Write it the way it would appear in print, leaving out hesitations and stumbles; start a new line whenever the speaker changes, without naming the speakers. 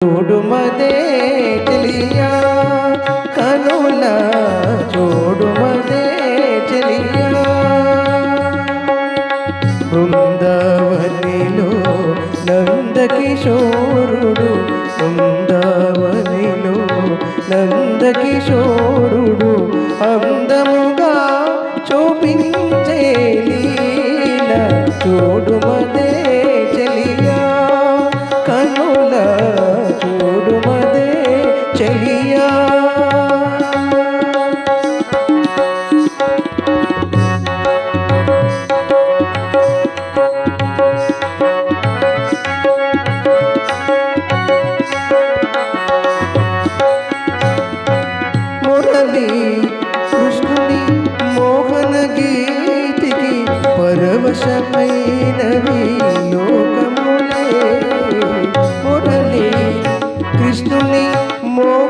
చూడుమదే చెలియా కనుల చూడుమదే చెలియా బృందావనిలో నందకిశోరుడు బృందావనిలో నందకిశోరుడు అందముగా చూపించే లీల చూడుమదే చెలియా కనుల చూడుమదే చెలియా మురళి కృష్ణుని మోహన గీతికి పరవశమైనవి లోకములే మురళి కృష్ణుని మోహన